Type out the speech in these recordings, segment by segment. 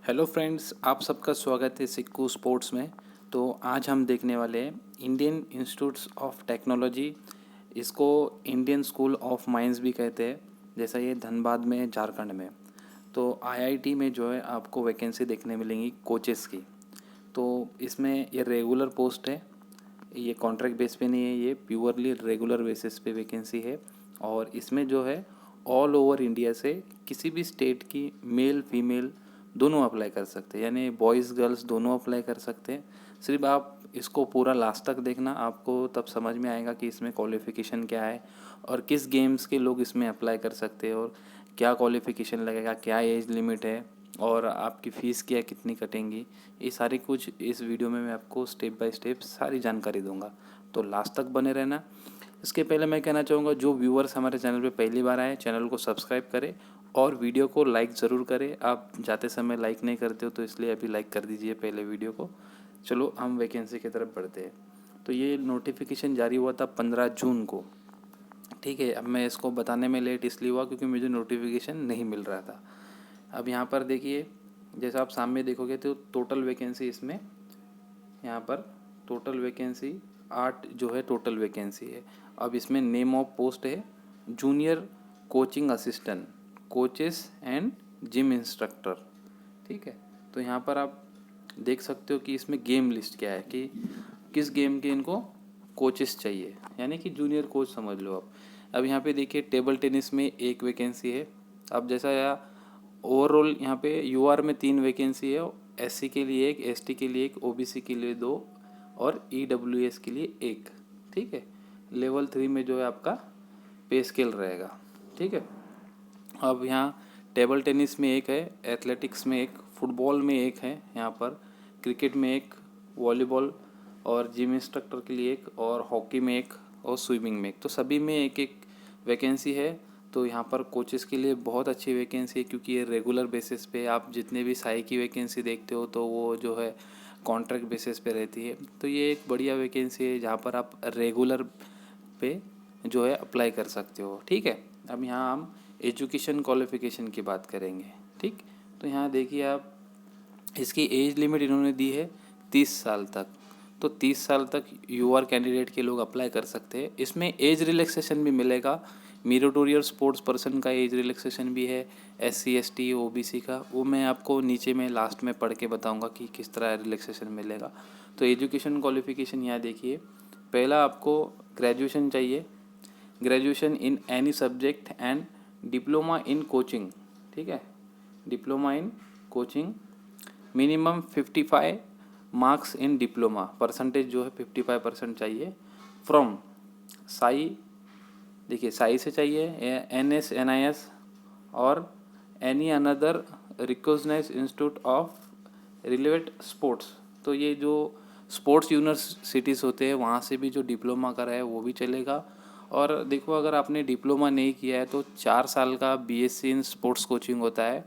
Hello friends, आप सबका स्वागत है सिक्कू स्पोर्ट्स में। तो आज हम देखने वाले हैं इंडियन इंस्टीट्यूट्स ऑफ टेक्नोलॉजी। इसको इंडियन स्कूल ऑफ माइंस भी कहते हैं। जैसा ये धनबाद में है, झारखंड में। तो आईआईटी में जो है आपको वैकेंसी देखने मिलेंगी कोचेस की। तो इसमें ये रेगुलर पोस्ट है, ये कॉन्ट्रैक्ट बेस पे नहीं है, ये प्योरली रेगुलर बेसिस पे वैकेंसी है। और इसमें जो है ऑल ओवर इंडिया से किसी भी स्टेट की मेल फीमेल दोनों अप्लाई कर सकते हैं, यानी बॉयज़ गर्ल्स दोनों अप्लाई कर सकते हैं। सिर्फ आप इसको पूरा लास्ट तक देखना, आपको तब समझ में आएगा कि इसमें क्वालिफ़िकेशन क्या है और किस गेम्स के लोग इसमें अप्लाई कर सकते हैं और क्या क्वालिफ़िकेशन लगेगा, क्या एज लिमिट है और आपकी फ़ीस क्या कितनी कटेंगी। ये सारी कुछ इस वीडियो में मैं आपको स्टेप बाय स्टेप सारी जानकारी दूंगा, तो लास्ट तक बने रहना। इसके पहले मैं कहना चाहूँगा, जो व्यूअर्स हमारे चैनल पे पहली बार आए, चैनल को सब्सक्राइब करें और वीडियो को लाइक ज़रूर करें। आप जाते समय लाइक नहीं करते हो, तो इसलिए अभी लाइक कर दीजिए पहले वीडियो को। चलो हम वैकेंसी की तरफ बढ़ते हैं। तो ये नोटिफिकेशन जारी हुआ था 15 जून को। ठीक है, अब मैं इसको बताने में लेट इसलिए हुआ क्योंकि मुझे नोटिफिकेशन नहीं मिल रहा था। अब यहाँ पर देखिए, जैसा आप सामने देखोगे तो टोटल वैकेंसी इसमें, यहाँ पर टोटल वैकेंसी 8 जो है टोटल वैकेंसी है। अब इसमें नेम ऑफ पोस्ट है junior coaching assistant, coaches and gym instructor. ठीक है, तो यहाँ पर आप देख सकते हो कि इसमें गेम लिस्ट क्या है, कि किस गेम के इनको कोचेस चाहिए, यानी कि जूनियर कोच समझ लो आप। अब यहाँ पे देखिए, टेबल टेनिस में एक वैकेंसी है। अब जैसा ओवरऑल यहाँ पे यूआर में 3 वैकेंसी है, एससी के लिए एक, एसटी के लिए एक, ओबीसी के लिए 2 और ईडब्ल्यूएस के लिए 1। ठीक है, लेवल 3 में जो है आपका पे स्केल रहेगा। ठीक है, अब यहाँ टेबल टेनिस में एक है, एथलेटिक्स में एक, फुटबॉल में एक है, यहाँ पर क्रिकेट में एक, वॉलीबॉल और जिम इंस्ट्रक्टर के लिए एक, और हॉकी में एक और स्विमिंग में एक। तो सभी में एक एक वैकेंसी है। तो यहाँ पर कोचेस के लिए बहुत अच्छी वैकेंसी है, क्योंकि ये रेगुलर बेसिस पे, आप जितने भी साई की वैकेंसी देखते हो तो वो जो है कॉन्ट्रैक्ट बेसिस पे रहती है। तो ये एक बढ़िया वैकेंसी है जहाँ पर आप रेगुलर पे जो है अप्लाई कर सकते हो। ठीक है, अब यहाँ हम एजुकेशन क्वालिफ़िकेशन की बात करेंगे। ठीक, तो यहाँ देखिए आप, इसकी एज लिमिट इन्होंने दी है 30 साल तक। तो 30 साल तक यूआर कैंडिडेट के लोग अप्लाई कर सकते हैं। इसमें एज रिलैक्सेशन भी मिलेगा, मेरिटोरियल स्पोर्ट्स पर्सन का एज रिलैक्सेशन भी है, एससी एसटी ओबीसी का, वो मैं आपको नीचे में लास्ट में पढ़ के बताऊंगा कि किस तरह रिलैक्सेशन मिलेगा। तो एजुकेशन क्वालिफ़िकेशन यहाँ देखिए, पहला आपको ग्रेजुएशन चाहिए, graduation in any subject and diploma in coaching. ठीक है, diploma in coaching, minimum 55 marks in diploma, percentage जो है 55% चाहिए। फ्रॉम साई, देखिए साई से चाहिए, एनएस एनआईएस और any another recognised institute of relevant sports. तो ये जो स्पोर्ट्स यूनिवर्सिटीज़ होते हैं वहाँ से भी जो डिप्लोमा करा है वो भी चलेगा। और देखो, अगर आपने डिप्लोमा नहीं किया है तो 4 साल का बीएससी इन स्पोर्ट्स कोचिंग होता है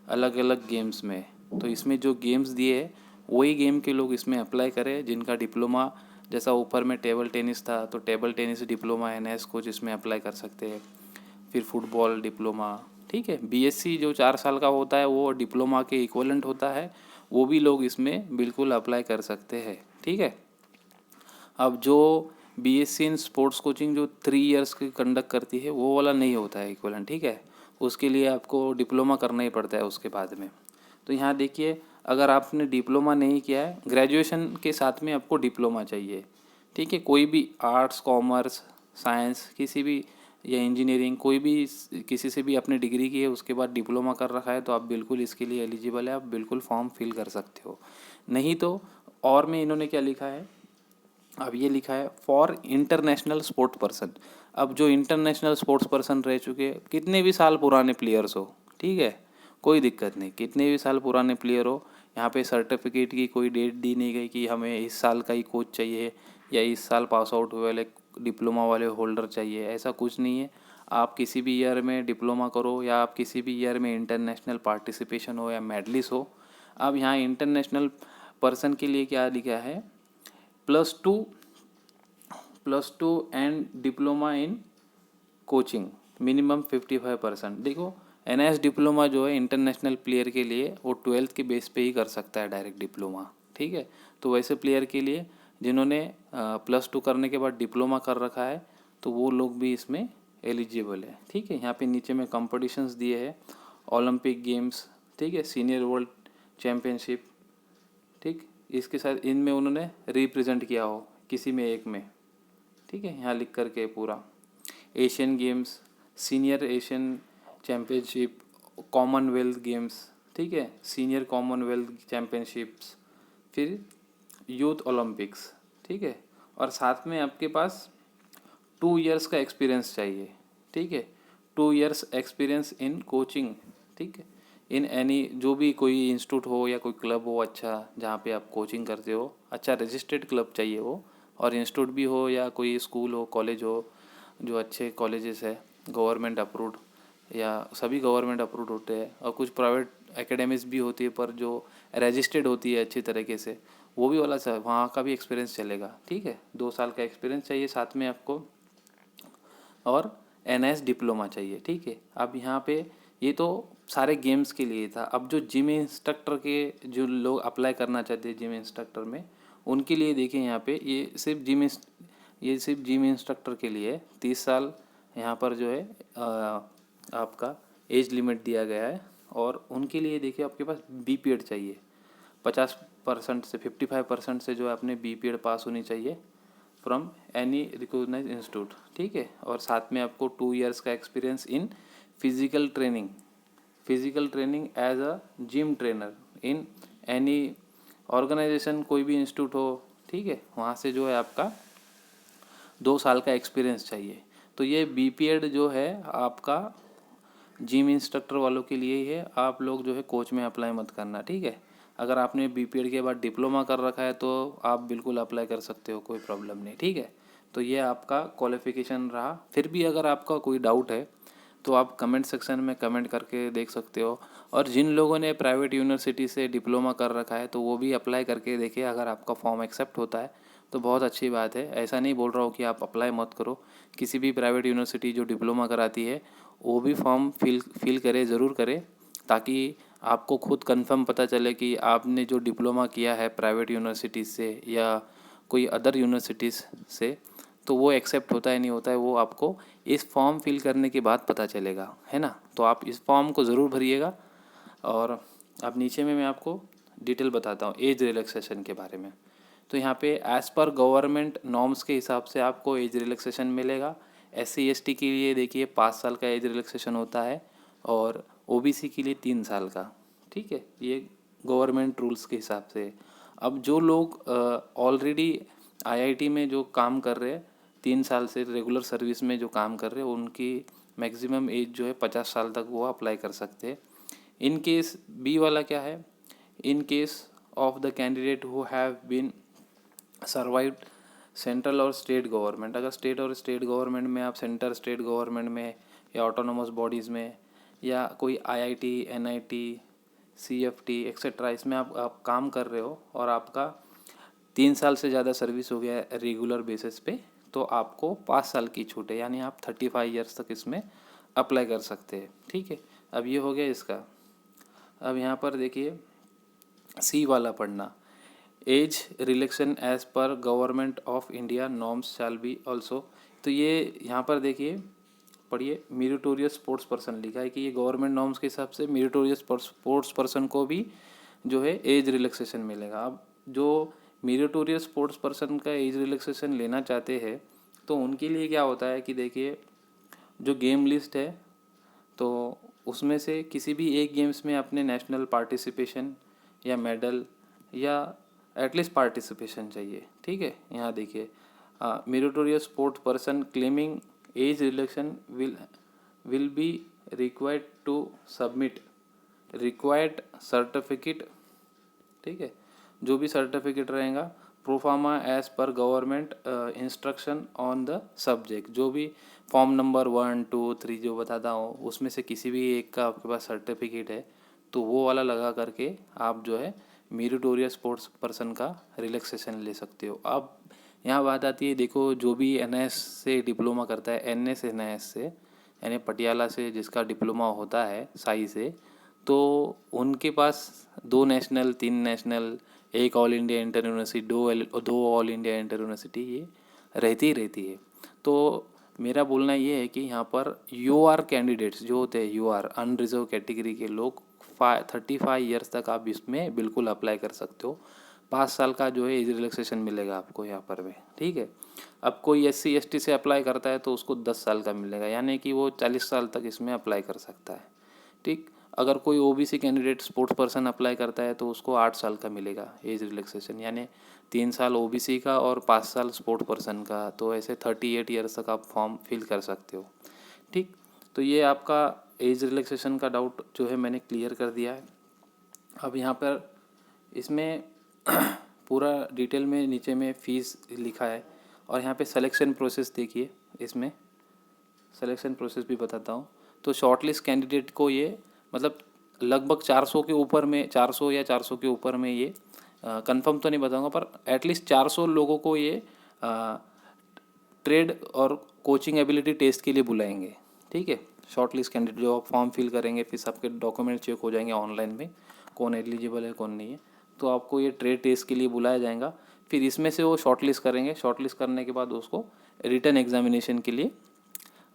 अलग अलग गेम्स में। तो इसमें जो गेम्स दिए हैं वही गेम के लोग इसमें अप्लाई करें जिनका डिप्लोमा, जैसा ऊपर में टेबल टेनिस था तो table tennis diploma NS coach इसमें अप्लाई कर सकते हैं। फिर फुटबॉल डिप्लोमा। ठीक है, बीएससी जो 4 साल का होता है वो डिप्लोमा के इक्वलेंट होता है, वो भी लोग इसमें बिल्कुल अप्लाई कर सकते हैं। ठीक है, अब जो बीएससी इन स्पोर्ट्स कोचिंग जो 3 इयर्स की कंडक्ट करती है वो वाला नहीं होता है इक्वलेंट। ठीक है, उसके लिए आपको डिप्लोमा करना ही पड़ता है उसके बाद में। तो यहाँ देखिए, अगर आपने डिप्लोमा नहीं किया है, ग्रेजुएशन के साथ में आपको डिप्लोमा चाहिए। ठीक है, कोई भी आर्ट्स कॉमर्स साइंस किसी भी, या इंजीनियरिंग कोई भी, किसी से भी आपने डिग्री की है उसके बाद डिप्लोमा कर रखा है तो आप बिल्कुल इसके लिए एलिजिबल है, आप बिल्कुल फॉर्म फिल कर सकते हो। नहीं तो और में इन्होंने क्या लिखा है, अब ये लिखा है फॉर इंटरनेशनल स्पोर्ट पर्सन। अब जो इंटरनेशनल स्पोर्ट्स पर्सन रह चुके, कितने भी साल पुराने प्लेयर्स हो, ठीक है, कोई दिक्कत नहीं, कितने भी साल पुराने प्लेयर हो, यहाँ पे सर्टिफिकेट की कोई डेट दी नहीं गई कि हमें इस साल का ही कोच चाहिए या इस साल पास आउट हुए वाले डिप्लोमा वाले होल्डर चाहिए, ऐसा कुछ नहीं है। आप किसी भी ईयर में डिप्लोमा करो या आप किसी भी ईयर में इंटरनेशनल पार्टिसिपेशन हो या मेडलिस्ट हो। अब यहाँ इंटरनेशनल पर्सन के लिए क्या लिखा है, +2 and diploma in coaching, minimum 55%। देखो, NIS डिप्लोमा जो है इंटरनेशनल प्लेयर के लिए वो 12th के बेस पे ही कर सकता है डायरेक्ट डिप्लोमा, ठीक है। तो वैसे प्लेयर के लिए जिन्होंने +2 करने के बाद डिप्लोमा कर रखा है तो वो लोग भी इसमें एलिजिबल है, ठीक है। यहाँ पे नीचे में कॉम्पिटिशन्स दिए हैं, ओलंपिक गेम्स, ठीक है, सीनियर वर्ल्ड चैम्पियनशिप, ठीक। इसके साथ इनमें उन्होंने रिप्रेजेंट किया हो किसी में एक में, ठीक है, यहाँ लिख करके पूरा। Asian games, senior Asian championship, Commonwealth games, ठीक है, सीनियर कॉमनवेल्थ चैम्पियनशिप्स, फिर यूथ ओलंपिक्स, ठीक है। और साथ में आपके पास 2 इयर्स का एक्सपीरियंस चाहिए, ठीक है, 2 इयर्स एक्सपीरियंस इन कोचिंग, ठीक है, इन एनी जो भी कोई इंस्टीट्यूट हो या कोई क्लब हो अच्छा जहाँ पे आप कोचिंग करते हो, अच्छा रजिस्टर्ड क्लब चाहिए हो, और इंस्टीट्यूट भी हो या कोई स्कूल हो, कॉलेज हो, जो अच्छे कॉलेजेस है गवर्नमेंट अप्रूव्ड, या सभी गवर्नमेंट अप्रूव्ड होते हैं, और कुछ प्राइवेट एकेडमीज भी होती है पर जो रजिस्टर्ड होती है अच्छी तरीके से, वो भी वाला वहाँ का भी एक्सपीरियंस चलेगा, ठीक है। 2 साल का एक्सपीरियंस चाहिए साथ में आपको, और NIS डिप्लोमा चाहिए, ठीक है। अब यहाँ पे ये तो सारे गेम्स के लिए था। अब जो जिम इंस्ट्रक्टर के जो लोग अप्लाई करना चाहते हैं जिम इंस्ट्रक्टर में, उनके लिए देखिए यहाँ पे ये सिर्फ जिम इंस्ट्रक्टर के लिए है। 30 साल यहाँ पर जो है आपका एज लिमिट दिया गया है, और उनके लिए देखिए आपके पास BPED चाहिए। 50% से 55% से जो है अपने BPED पास होनी चाहिए फ्रॉम एनी रिकॉग्नाइज इंस्टीट्यूट, ठीक है। और साथ में आपको 2 इयर्स का experience in physical training as a gym trainer in any organisation, कोई भी इंस्टीट्यूट हो, ठीक है, वहाँ से जो है आपका 2 साल का एक्सपीरियंस चाहिए। तो ये BPED जो है आपका जिम इंस्ट्रक्टर वालों के लिए ही है। आप लोग जो है कोच में अप्लाई मत करना, ठीक है। अगर आपने BPED के बाद डिप्लोमा कर रखा है तो आप बिल्कुल अप्लाई कर सकते हो, कोई प्रॉब्लम नहीं, ठीक है। तो ये आपका क्वालिफिकेशन रहा। फिर भी अगर आपका कोई डाउट है तो आप कमेंट सेक्शन में कमेंट करके देख सकते हो। और जिन लोगों ने प्राइवेट यूनिवर्सिटी से डिप्लोमा कर रखा है तो वो भी अप्लाई करके देखिए, अगर आपका फॉर्म एक्सेप्ट होता है तो बहुत अच्छी बात है। ऐसा नहीं बोल रहा हूँ कि आप अप्लाई मत करो, किसी भी प्राइवेट यूनिवर्सिटी जो डिप्लोमा कराती है वो भी फॉर्म फिल करे, ज़रूर करें, ताकि आपको खुद कंफर्म पता चले कि आपने जो डिप्लोमा किया है प्राइवेट यूनिवर्सिटी से या कोई अदर यूनिवर्सिटीज़ से, तो वो एक्सेप्ट होता है नहीं होता है, वो आपको इस फॉर्म फिल करने के बाद पता चलेगा, है ना। तो आप इस फॉर्म को ज़रूर भरिएगा। और अब नीचे में मैं आपको डिटेल बताता हूँ एज रिलैक्सेशन के बारे में। तो यहाँ पे एज़ पर गवर्नमेंट नॉर्म्स के हिसाब से आपको एज रिलैक्सेशन मिलेगा। SC ST के लिए देखिए 5 साल का एज रिलैक्सेशन होता है, और OBC के लिए 3 साल का, ठीक है, ये गवर्नमेंट रूल्स के हिसाब से। अब जो लोग ऑलरेडी IIT में जो काम कर रहे हैं, 3 साल से रेगुलर सर्विस में जो काम कर रहे हैं, उनकी मैक्सिमम एज जो है 50 साल तक वो अप्लाई कर सकते हैं। इन केस B वाला क्या है, in case of the candidate who have been survived central और स्टेट गवर्नमेंट, अगर स्टेट और स्टेट गवर्नमेंट में आप सेंटर स्टेट गवर्नमेंट में या ऑटोनोमस बॉडीज़ में या कोई IIT NIT CFT एक्सेट्रा इसमें आप काम कर रहे हो और आपका 3 साल से ज़्यादा सर्विस हो गया है रेगुलर बेसिस पे, तो आपको 5 साल की छूट है, यानी आप 35 ईयर्स तक इसमें अप्लाई कर सकते हैं, ठीक है। अब ये हो गया इसका। अब यहाँ पर देखिए C वाला पढ़ना, age relaxation as per government of India norms shall be also. तो ये यहाँ पर देखिए पढ़िए, मेरिटोरियस स्पोर्ट्स पर्सन लिखा है कि ये गवर्नमेंट नॉर्म्स के हिसाब से मेरिटोरियस स्पोर्ट्स पर्सन को भी जो है एज रिलैक्सेशन मिलेगा। अब जो मेरिटोरियस स्पोर्ट्स पर्सन का एज रिलैक्सेशन लेना चाहते हैं तो उनके लिए क्या होता है कि देखिए जो गेम लिस्ट है तो उसमें से किसी भी एक गेम्स में अपने नेशनल पार्टिसिपेशन या मेडल या एटलीस्ट पार्टिसिपेशन चाहिए, ठीक है। यहाँ देखिए meritorious sports person claiming age relaxation will be required to submit required certificate, ठीक है, जो भी सर्टिफिकेट रहेगा proforma as per government instruction on the subject, जो भी फॉर्म नंबर 1 2 3 जो बताता हूँ उसमें से किसी भी एक का आपके पास सर्टिफिकेट है तो वो वाला लगा करके आप जो है मेरिटोरियस स्पोर्ट्स पर्सन का रिलैक्सेशन ले सकते हो। अब यहाँ बात आती है, देखो जो भी NIS से डिप्लोमा करता है, NS NIS से यानी पटियाला से जिसका डिप्लोमा होता है साई से, तो उनके पास 2 national, 3 national, 1 all India inter university, 2 all India inter university ये रहती ही रहती है। तो मेरा बोलना ये है कि यहाँ पर यूआर कैंडिडेट्स जो होते हैं, यूआर अनरिजर्व कैटेगरी के लोग 35 ईयर्स तक आप इसमें बिल्कुल अप्लाई कर सकते हो। 5 साल का जो है एज रिलैक्सेशन मिलेगा आपको यहाँ पर भी, ठीक है। अब कोई SC ST से अप्लाई करता है तो उसको 10 साल का मिलेगा, यानी कि वो 40 साल तक इसमें अप्लाई कर सकता है, ठीक। अगर कोई OBC candidate sports person apply करता है तो उसको 8 साल का मिलेगा एज रिलैक्सेशन, यानी 3 साल OBC का और 5 साल स्पोर्ट्स पर्सन का, तो ऐसे 38 ईयर्स तक आप फॉर्म फिल कर सकते हो, ठीक। तो ये आपका एज रिलैक्सेशन का डाउट जो है मैंने क्लियर कर दिया है। अब यहाँ पर इसमें पूरा डिटेल में नीचे में फ़ीस लिखा है, और यहाँ पे सिलेक्शन प्रोसेस देखिए, इसमें सिलेक्शन प्रोसेस भी बताता हूँ। तो शॉर्टलिस्ट कैंडिडेट को ये मतलब लगभग 400 के ऊपर में, 400 या 400 के ऊपर में ये कंफर्म तो नहीं बताऊँगा, पर एटलीस्ट 400 लोगों को ये ट्रेड और कोचिंग एबिलिटी टेस्ट के लिए बुलाएंगे, ठीक है। शॉर्टलिस्ट कैंडिडेट जो आप फॉर्म फिल करेंगे, फिर सबके डॉक्यूमेंट चेक हो जाएंगे ऑनलाइन में, कौन एलिजिबल है कौन नहीं है, तो आपको ये ट्रेड टेस्ट के लिए बुलाया जाएगा। फिर इसमें से वो शॉर्टलिस्ट करेंगे, शॉर्टलिस्ट करने के बाद उसको रिटन एग्जामिनेशन के लिए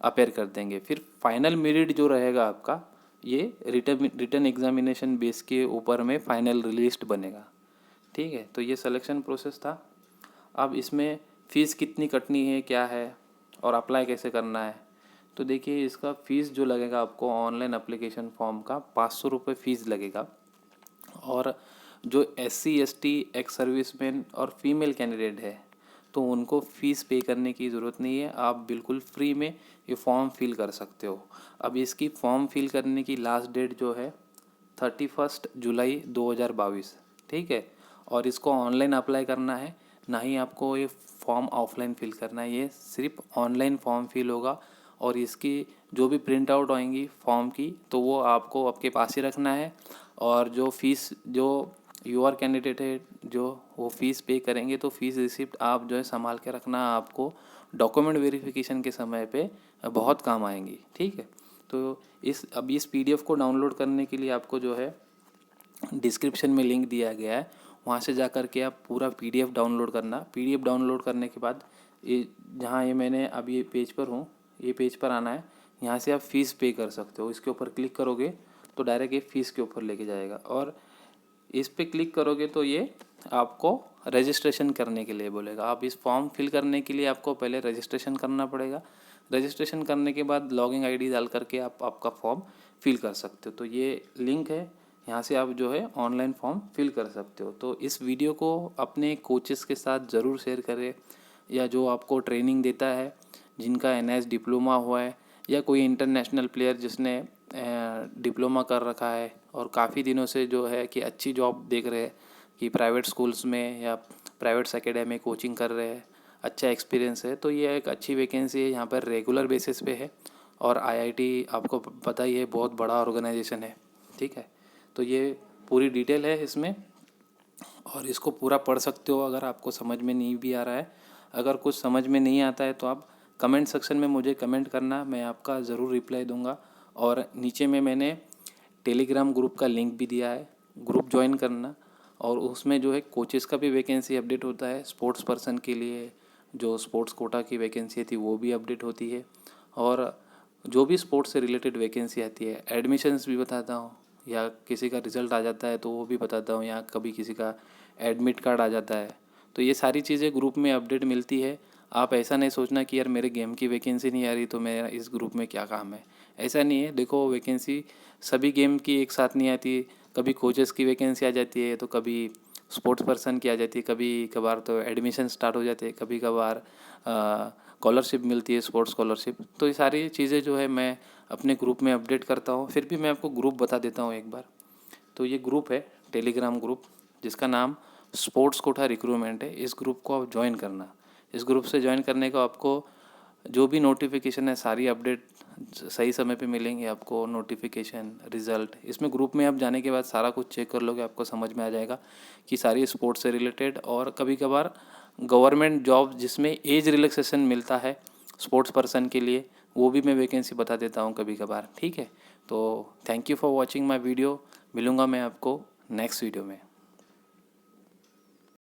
अपेयर कर देंगे। फिर फाइनल मेरिट जो रहेगा आपका, ये रिटन एग्जामिनेशन बेस के ऊपर में फाइनल लिस्ट बनेगा, ठीक है। तो ये सिलेक्शन प्रोसेस था। अब इसमें फ़ीस कितनी कटनी है, क्या है, और अप्लाई कैसे करना है। तो देखिए, इसका फ़ीस जो लगेगा आपको ऑनलाइन एप्लीकेशन फॉर्म का 500 रुपये फ़ीस लगेगा। और जो SC ST एक्स सर्विसमैन और फीमेल कैंडिडेट है तो उनको फ़ीस पे करने की ज़रूरत नहीं है, आप बिल्कुल फ्री में ये फॉर्म फिल कर सकते हो। अब इसकी फॉर्म फिल करने की लास्ट डेट जो है 31 जुलाई 2022, ठीक है। और इसको ऑनलाइन अप्लाई करना है, ना ही आपको ये फॉर्म ऑफलाइन फिल करना है, ये सिर्फ ऑनलाइन फॉर्म फिल होगा। और इसकी जो भी प्रिंट आउट आएंगी फॉर्म की, तो वो आपको आपके पास ही रखना है। और जो फ़ीस जो यूआर कैंडिडेट है जो वो फ़ीस पे करेंगे, तो फ़ीस रिसिप्ट आप जो है संभाल के रखना, आपको डॉक्यूमेंट वेरिफिकेशन के समय पे बहुत काम आएंगी, ठीक है। तो इस PDF को डाउनलोड करने के लिए आपको जो है डिस्क्रिप्शन में लिंक दिया गया है, वहाँ से जा कर के आप पूरा PDF डाउनलोड करना। PDF डाउनलोड करने के बाद ये जहाँ ये मैंने अभी ये पेज पर हूँ, ये पेज पर आना है, यहाँ से आप फ़ीस पे कर सकते हो। इसके ऊपर क्लिक करोगे तो डायरेक्ट ये फ़ीस के ऊपर लेके जाएगा, और इस पे क्लिक करोगे तो ये आपको रजिस्ट्रेशन करने के लिए बोलेगा। आप इस फॉर्म फिल करने के लिए आपको पहले रजिस्ट्रेशन करना पड़ेगा। रजिस्ट्रेशन करने के बाद लॉगिन ID डाल करके आप आपका फॉर्म फिल कर सकते हो। तो ये लिंक है, यहाँ से आप जो है ऑनलाइन फॉर्म फिल कर सकते हो। तो इस वीडियो को अपने कोचेस के साथ ज़रूर शेयर करें, या जो आपको ट्रेनिंग देता है, जिनका NIS डिप्लोमा हुआ है, या कोई इंटरनेशनल प्लेयर जिसने डिप्लोमा कर रखा है और काफ़ी दिनों से जो है कि अच्छी जॉब देख रहे हैं, कि प्राइवेट स्कूल्स में या प्राइवेट्स एकेडमी कोचिंग कर रहे हैं, अच्छा एक्सपीरियंस है, तो ये एक अच्छी वैकेंसी है, यहाँ पर रेगुलर बेसिस पे है। और IIT आपको पता ही है बहुत बड़ा ऑर्गेनाइजेशन है, ठीक है। तो ये पूरी डिटेल है इसमें, और इसको पूरा पढ़ सकते हो अगर आपको समझ में नहीं भी आ रहा है। अगर कुछ समझ में नहीं आता है तो आप कमेंट सेक्शन में मुझे कमेंट करना, मैं आपका ज़रूर रिप्लाई दूंगा। और नीचे में मैंने टेलीग्राम ग्रुप का लिंक भी दिया है, ग्रुप ज्वाइन करना। और उसमें जो है कोचेस का भी वैकेंसी अपडेट होता है, स्पोर्ट्स पर्सन के लिए जो स्पोर्ट्स कोटा की वैकेंसी थी वो भी अपडेट होती है, और जो भी स्पोर्ट्स से रिलेटेड वैकेंसी आती है, एडमिशन्स भी बताता हूँ, या किसी का रिज़ल्ट आ जाता है तो वो भी बताता हूँ, या कभी किसी का एडमिट कार्ड आ जाता है। तो ये सारी चीज़ें ग्रुप में अपडेट मिलती है। आप ऐसा नहीं सोचना कि यार मेरे गेम की वैकेंसी नहीं आ रही तो मेरा इस ग्रुप में क्या काम है, ऐसा नहीं है। देखो, वैकेंसी सभी गेम की एक साथ नहीं आती, कभी कोचेस की वैकेंसी आ जाती है, तो कभी स्पोर्ट्स पर्सन की आ जाती है, कभी कभार तो एडमिशन स्टार्ट हो जाते हैं, कभी कभार स्कॉलरशिप मिलती है, स्पोर्ट्स स्कॉलरशिप। तो ये सारी चीज़ें जो है मैं अपने ग्रुप में अपडेट करता हूँ। फिर भी मैं आपको ग्रुप बता देता हूँ एक बार। तो ये ग्रुप है टेलीग्राम ग्रुप, जिसका नाम स्पोर्ट्स कोटा रिक्रूटमेंट है। इस ग्रुप को आप ज्वाइन करना। इस ग्रुप से ज्वाइन करने को आपको जो भी नोटिफिकेशन है, सारी अपडेट सही समय पे मिलेंगे आपको, नोटिफिकेशन, रिज़ल्ट। इसमें ग्रुप में आप जाने के बाद सारा कुछ चेक कर लोगे, आपको समझ में आ जाएगा कि सारी स्पोर्ट्स से रिलेटेड, और कभी कभार गवर्नमेंट जॉब जिसमें एज रिलैक्सेशन मिलता है स्पोर्ट्स पर्सन के लिए, वो भी मैं वैकेंसी बता देता हूँ कभी कभार, ठीक है। तो thank you for watching my video. मिलूँगा मैं आपको नेक्स्ट वीडियो में।